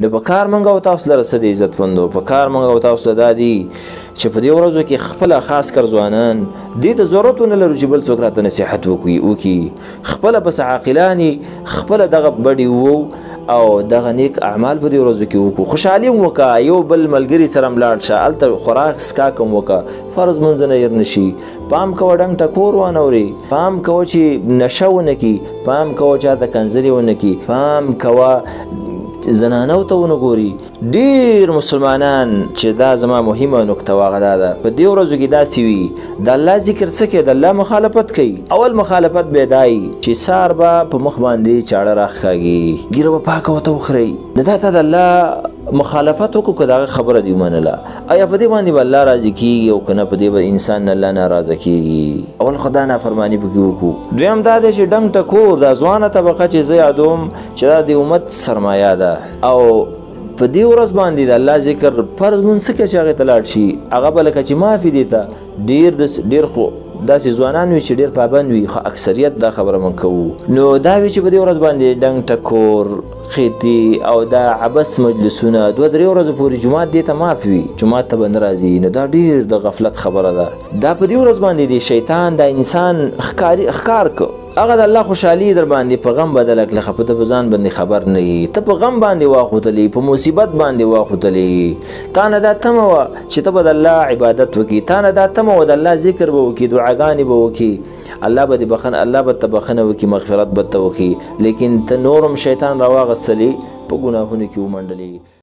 نو په کار موږ او تاسو لره څه دی عزتمندو، په کار موږ او تاسو دا دی چې په دې ورځو کې خپله خاص کر ځوانان دې ته ضرورت ونه لرو چې بل څوک راته نصیحت وکړي، خپله بس عاقلانې خپله دغه بډې وو او دغه نیک اعمال په دې ورځو کې وکړو، خوشحالي هم وکړه، یو بل ملګري سره هم لاړ شه، هلته خوراک څښاک هم وکړه، فرض لمونځونه هېر نه شي، پام کوه ډنګ ټکور وانه اورې، پام کوه چې نشه ونه کړي، پام کوه چاته کنځلې ونه کړي، پام کوه زنانو ته ونه ګوري. ډېر مسلمانان چې دا زما مهمه نکته واغه دا ده، په دې ورځو کې داسې وي د الله ذکر څه کوي، د الله مخالفت کوي. اول مخالفت به دای چې سار به په مخ باندې چاړه راښکاږي، ږیره به پاکه ورته وخورئ، نو دا ته د الله مخالفت وکړو که د هغه خبره دې ومنله، آیا په دې باندې به الله راضي کېږي او که نه په دې به انسان نه الله ناراضه کېږي. اول خو دا نافرماني پکې وکړو. دویم دا دی چې ډنګ ټکور دا ځوانه طبقه چې زه یادوم چې دا د امت سرمایه ده او په دې ورځ باندې د الله ذکر فرض مونځ څه کوي چې هغې ته لاړ شي، هغه به لکه چې معافي دې ته ډېر خو داسې ځوانان وي چې ډېر پابند وي، خو اکثریت دا خبره من کوو. نو دا وي چې په دې ورځ باندې ډنګ ټکور خیتي او دا عبس مجلسونه 2-3 ورځې پورې جومات دې ته معاف وي، جومات ته به نه راځي، نو دا ډېر د غفلت خبره ده. دا په دې ورځ باندې د شیطان د انسان ښکار کو، هغه د الله خوشحالي در باندې په غم بدله کړه، خو ته په ځان باندې خبر نه یې، ته په غم باندې واخوتلې، په مصیبت باندې واخوتلې، تا نه دا تمه وه چې ته به د الله عبادت وکړي، تا نه دا تمه وه د الله ذکر به وکړي، دعاګانې به وکړي، الله به ته بخښنه وکړي، مغفرت به ته وکړي، لیکن ته نورم شیطان راواغستلې، په ګناهونو کې ومنډلې.